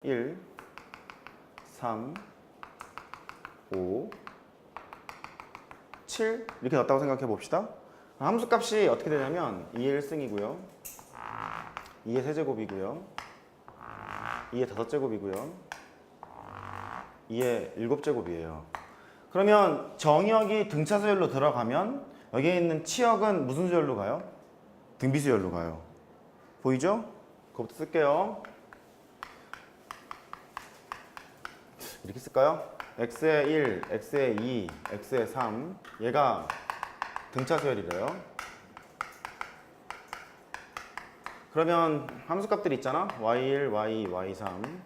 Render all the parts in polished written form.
1, 3, 5, 7 이렇게 넣었다고 생각해 봅시다. 함수값이 어떻게 되냐면 2의 1승이고요. 2의 세제곱이고요. 2의 5제곱이고요. 2의 7제곱이에요. 그러면 정의역이 등차수열로 들어가면 여기에 있는 치역은 무슨 수열로 가요? 등비수열로 가요. 보이죠? 그것부터 쓸게요. 이렇게 쓸까요? x의 1, x의 2, x의 3 얘가 등차수열이래요. 그러면 함수값들 있잖아. y1, y2, y3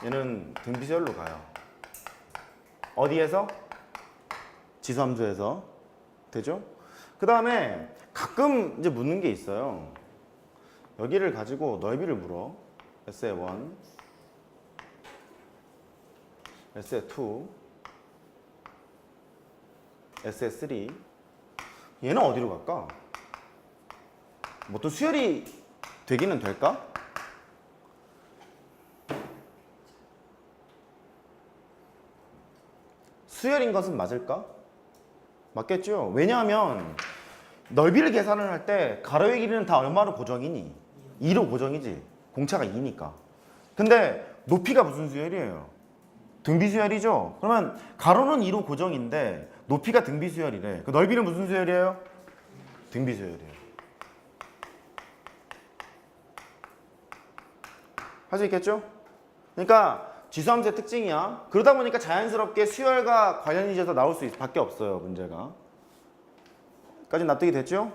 얘는 등비수열로 가요. 어디에서? 지수함수에서. 되죠? 그 다음에 가끔 이제 묻는 게 있어요. 여기를 가지고 넓이를 물어. S의 1, S의 2, S의 3 얘는 어디로 갈까? 뭐 또 수열이 되기는 될까? 수열인 것은 맞을까? 맞겠죠? 왜냐하면 넓이를 계산을 할 때 가로의 길이는 다 얼마로 고정이니? 2로 고정이지. 공차가 2니까. 근데 높이가 무슨 수열이에요? 등비수열이죠? 그러면 가로는 2로 고정인데 높이가 등비수열이래. 그 넓이는 무슨 수열이에요? 등비수열이에요. 할 수 있겠죠? 그러니까 지수함수의 특징이야. 그러다 보니까 자연스럽게 수열과 관련이 있어서 나올 수 밖에 없어요. 문제가. 까지 납득이 됐죠?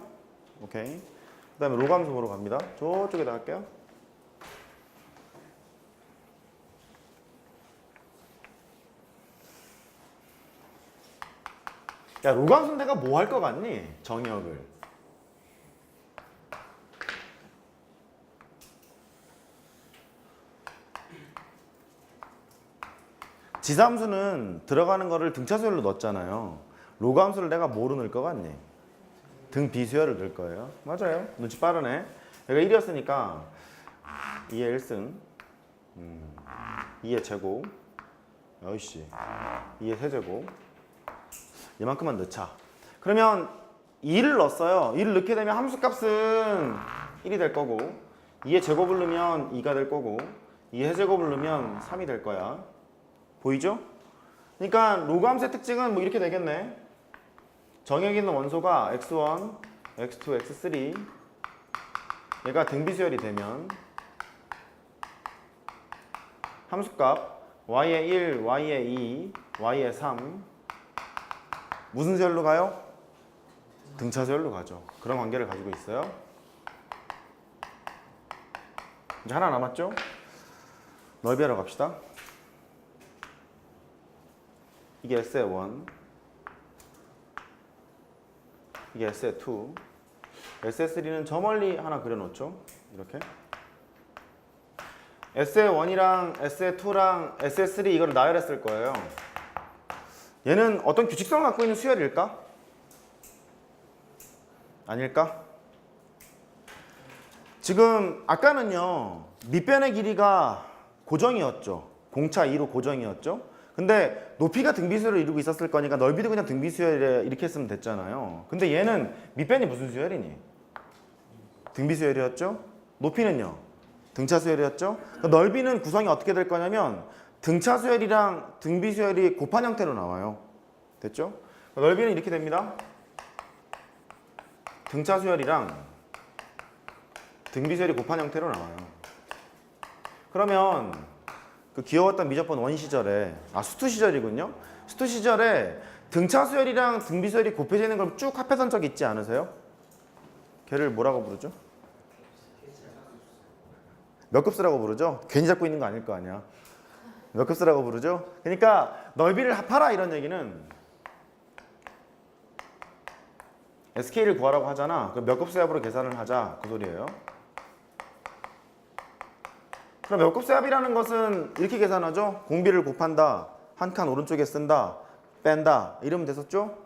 오케이. 그 다음에 로감수 보러 갑니다. 저쪽에다 할게요. 야, 로감수는 내가 뭐 할 것 같니? 정의역을. 지수함수는 들어가는 거를 등차수열로 넣었잖아요. 로감수를 내가 뭐로 넣을 것 같니? 등비수열을 넣을 거예요. 맞아요. 눈치 빠르네. 여기가 1이었으니까 2의 1승 2의 제곱 어이씨 2의 세제곱 이만큼만 넣자. 그러면 2를 넣었어요. 2를 넣게 되면 함수값은 1이 될 거고 2의 제곱을 넣으면 2가 될 거고 2의 세제곱을 넣으면 3이 될 거야. 보이죠? 그러니까 로그함수의 특징은 뭐 이렇게 되겠네. 정역에 있는 원소가 x1, x2, x3 얘가 등비수열이 되면 함수값 y의 1, y의 2, y의 3 무슨 수열로 가요? 등차수열로 가죠. 그런 관계를 가지고 있어요. 이제 하나 남았죠? 넓이하러 갑시다. 이게 S의 1, 이게 S의 2, S의 3는 저 멀리 하나 그려놓죠. 이렇게 S의 1이랑 S의 2랑 S의 3 이거를 나열했을 거예요. 얘는 어떤 규칙성을 갖고 있는 수열일까? 아닐까? 지금 아까는요 밑변의 길이가 고정이었죠. 공차 2로 고정이었죠. 근데 높이가 등비수열을 이루고 있었을 거니까 넓이도 그냥 등비수열에 이렇게 했으면 됐잖아요. 근데 얘는 밑변이 무슨 수열이니? 등비수열이었죠? 높이는요? 등차수열이었죠? 그러니까 넓이는 구성이 어떻게 될 거냐면 등차수열이랑 등비수열이 곱한 형태로 나와요. 됐죠? 그러니까 넓이는 이렇게 됩니다. 등차수열이랑 등비수열이 곱한 형태로 나와요. 그러면 그 귀여웠던 미적분 원 시절에 수투 시절이군요. 수투 시절에 등차수열이랑 등비수열이 곱해지는 걸 쭉 합해선 적 있지 않으세요? 걔를 뭐라고 부르죠? 몇 급수라고 부르죠? 괜히 잡고 있는 거 아닐 거 아니야. 몇 급수라고 부르죠? 그러니까 넓이를 합하라 이런 얘기는 SK를 구하라고 하잖아. 그럼 몇 급수합으로 계산을 하자 그 소리예요. 그럼 몇 급수합이라는 것은 이렇게 계산하죠. 공비를 곱한다. 한 칸 오른쪽에 쓴다. 뺀다. 이러면 됐었죠?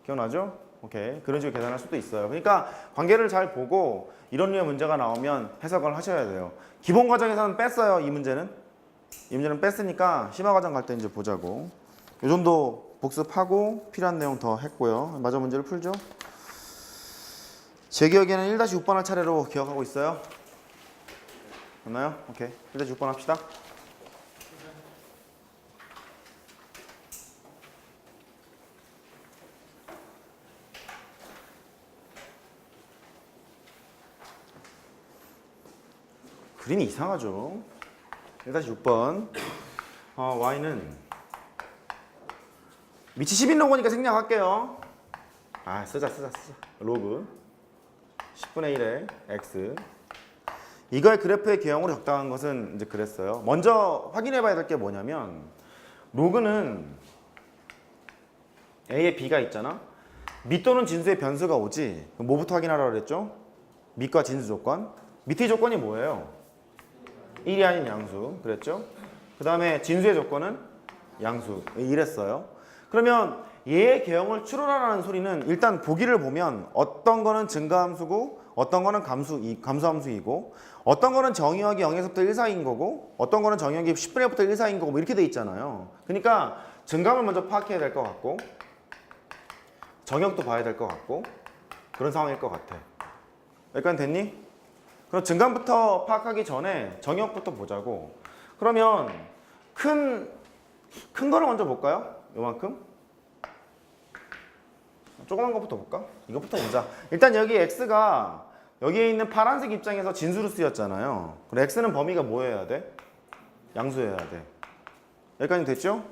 기억나죠? 오케이. 그런 식으로 계산할 수도 있어요. 그러니까 관계를 잘 보고 이런 류의 문제가 나오면 해석을 하셔야 돼요. 기본 과정에서는 뺐어요. 이 문제는. 이 문제는 뺐으니까 심화 과정 갈 때 이제 보자고. 이 정도 복습하고 필요한 내용 더 했고요. 마저 문제를 풀죠. 제 기억에는 1-6번 할 차례로 기억하고 있어요. 맞나요? 오케이. 1-6번 합시다. 그림이 이상하죠. 1-6번. y는 미치 10인로그니까 생략할게요. 쓰자. 로그 10분의 1의 x. 이거의 그래프의 개형으로 적당한 것은 이제 그랬어요. 먼저 확인해 봐야 될 게 뭐냐면 로그는 a에 b가 있잖아. 밑 또는 진수의 변수가 오지. 그럼 뭐부터 확인하라고 그랬죠? 밑과 진수 조건. 밑의 조건이 뭐예요? 1이 아닌 양수. 그랬죠? 그 다음에 진수의 조건은 양수. 이랬어요. 그러면 얘의 개형을 추론하라는 소리는 일단 보기를 보면 어떤 거는 증가함수고 어떤 거는 감수함수이고 어떤 거는 정의역이 0에서부터 1 사이인 거고 어떤 거는 정의역이 10분의 1부터 1 사이인 거고 뭐 이렇게 돼 있잖아요. 그러니까 증감을 먼저 파악해야 될 것 같고 정역도 봐야 될 것 같고 그런 상황일 것 같아. 여기까지 됐니? 그럼 증감부터 파악하기 전에 정역부터 보자고. 그러면 큰 거를 먼저 볼까요? 요만큼? 조그만 것부터 볼까? 이것부터 보자. 일단 여기 x가 여기에 있는 파란색 입장에서 진수로 쓰였잖아요. 그럼 x는 범위가 뭐여야 돼? 양수여야 돼. 여기까지 됐죠?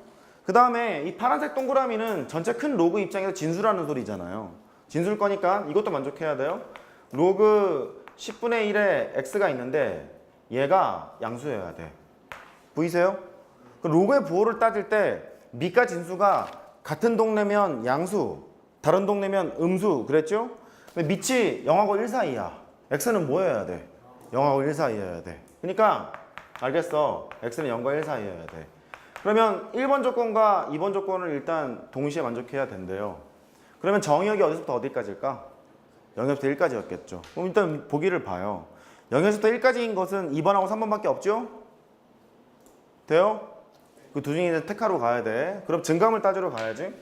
그 다음에 이 파란색 동그라미는 전체 큰 로그 입장에서 진수라는 소리잖아요. 진수일 거니까 이것도 만족해야 돼요. 로그 10분의 1에 x가 있는데 얘가 양수여야 돼. 보이세요? 로그의 부호를 따질 때 밑과 진수가 같은 동네면 양수, 다른 동네면 음수 그랬죠? 근데 밑이 0하고 1 사이야. x는 뭐여야 돼? 0하고 1 사이여야 돼. 그러니까 알겠어. x는 0과 1 사이여야 돼. 그러면 1번 조건과 2번 조건을 일단 동시에 만족해야 된대요. 그러면 정의역이 어디서부터 어디까지일까? 0에서부터 1까지였겠죠. 그럼 일단 보기를 봐요. 0에서부터 1까지인 것은 2번하고 3번밖에 없죠? 돼요? 그 두 중에 택하러 가야 돼. 그럼 증감을 따지러 가야지.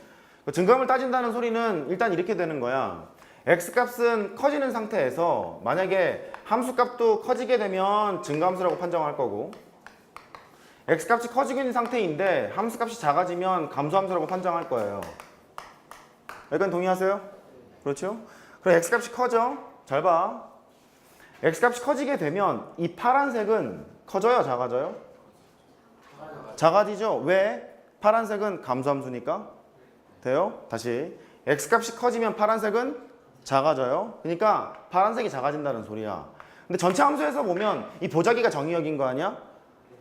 증감을 따진다는 소리는 일단 이렇게 되는 거야. x값은 커지는 상태에서 만약에 함수값도 커지게 되면 증가함수라고 판정할 거고 x값이 커지고 있는 상태인데 함수값이 작아지면 감소함수라고 판정할 거예요. 여기까지 동의하세요? 그렇죠? 그럼 x값이 커져. 잘 봐. x값이 커지게 되면 이 파란색은 커져요? 작아져요? 작아지죠? 왜? 파란색은 감소함수니까. 돼요? 다시. x값이 커지면 파란색은 작아져요. 그러니까 파란색이 작아진다는 소리야. 근데 전체 함수에서 보면 이 보자기가 정의역인 거 아니야?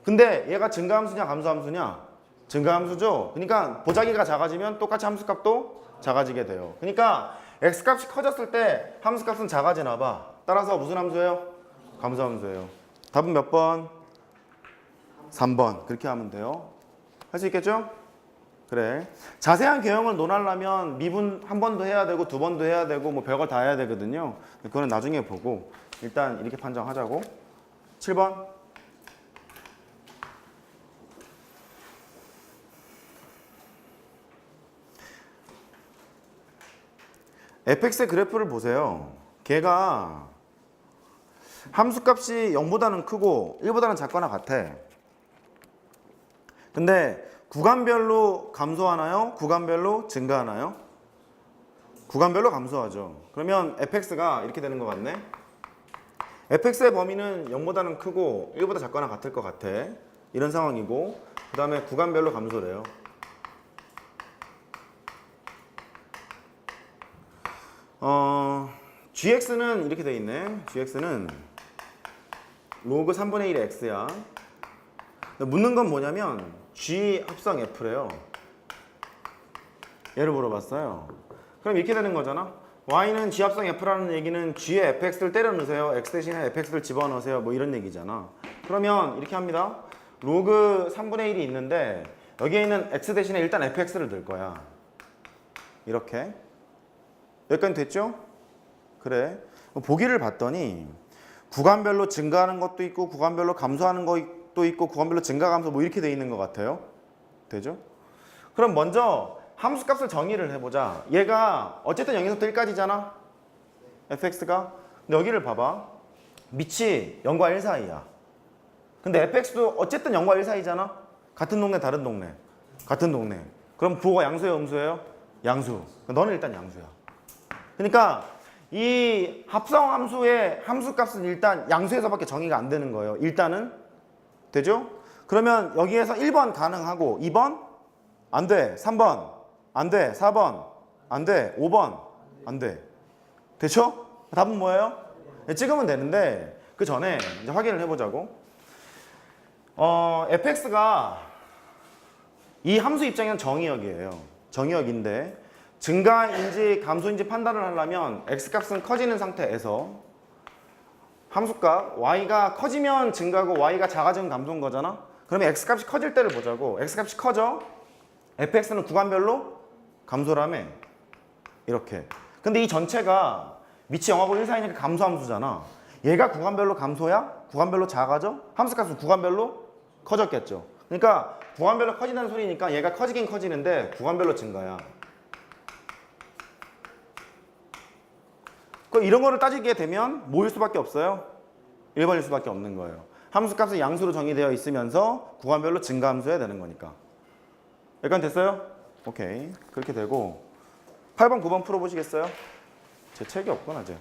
근데 얘가 증가함수냐 감소함수냐? 증가함수죠. 그러니까 보자기가 작아지면 똑같이 함수값도 작아지게 돼요. 그러니까 x값이 커졌을 때 함수값은 작아지나 봐. 따라서 무슨 함수예요? 감소함수예요. 답은 몇 번? 3번. 그렇게 하면 돼요. 할 수 있겠죠? 그래. 자세한 개형을 논하려면 미분 한 번도 해야 되고 두 번도 해야 되고 뭐 별걸 다 해야 되거든요. 그거는 나중에 보고 일단 이렇게 판정하자고. 7번. fx의 그래프를 보세요. 걔가 함수값이 0보다는 크고 1보다는 작거나 같아. 근데 구간별로 감소하나요? 구간별로 증가하나요? 구간별로 감소하죠. 그러면 fx가 이렇게 되는 것 같네. fx의 범위는 0보다는 크고 1보다 작거나 같을 것 같아. 이런 상황이고 그 다음에 구간별로 감소래요. gx는 이렇게 돼 있네. gx는 로그 3분의 1의 x야. 묻는 건 뭐냐면 g 합성 f래요. 얘를 물어봤어요. 그럼 이렇게 되는 거잖아. y는 g 합성 f라는 얘기는 g에 fx를 때려 넣으세요. x 대신에 fx를 집어넣으세요. 뭐 이런 얘기잖아. 그러면 이렇게 합니다. 로그 3분의 1이 있는데 여기에 있는 x 대신에 일단 fx를 넣을 거야. 이렇게. 여기까지 됐죠? 그래. 보기를 봤더니 구간별로 증가하는 것도 있고 구간별로 감소하는 것도 있고 구간별로 증가 감소 뭐 이렇게 돼 있는 것 같아요. 되죠? 그럼 먼저 함수값을 정의를 해보자. 얘가 어쨌든 0에서부터 1까지잖아. fx가. 근데 여기를 봐봐. 밑이 0과 1 사이야. 근데 fx도 어쨌든 0과 1 사이잖아. 같은 동네 다른 동네. 같은 동네. 그럼 부호가 양수예요 음수예요? 양수. 너는 일단 양수야. 그러니까 이 합성 함수의 함수값은 일단 양수에서밖에 정의가 안 되는 거예요. 일단은. 되죠? 그러면 여기에서 1번 가능하고 2번 안 돼. 3번 안 돼. 4번 안 돼. 5번 안 돼. 됐죠? 답은 뭐예요? 찍으면 되는데 그 전에 이제 확인을 해보자고. fx가 이 함수 입장에는 정의역이에요. 정의역인데 증가인지 감소인지 판단을 하려면 x값은 커지는 상태에서 함수값 y가 커지면 증가고 y가 작아지면 감소인 거잖아. 그러면 x값이 커질 때를 보자고. x값이 커져. fx는 구간별로 감소라며. 이렇게. 근데 이 전체가 밑이 0하고 1 사이니까 감소함수잖아. 얘가 구간별로 감소야? 구간별로 작아져? 함수값은 구간별로 커졌겠죠. 그러니까 구간별로 커진다는 소리니까 얘가 커지긴 커지는데 구간별로 증가야. 이런 거를 따지게 되면 뭐일 수밖에 없어요? 1번일 수밖에 없는 거예요. 함수값은 양수로 정의되어 있으면서 구간별로 증가함수해야 되는 거니까. 여기까지 됐어요? 오케이. 그렇게 되고 8번, 9번 풀어보시겠어요? 제 책이 없구나, 쟤.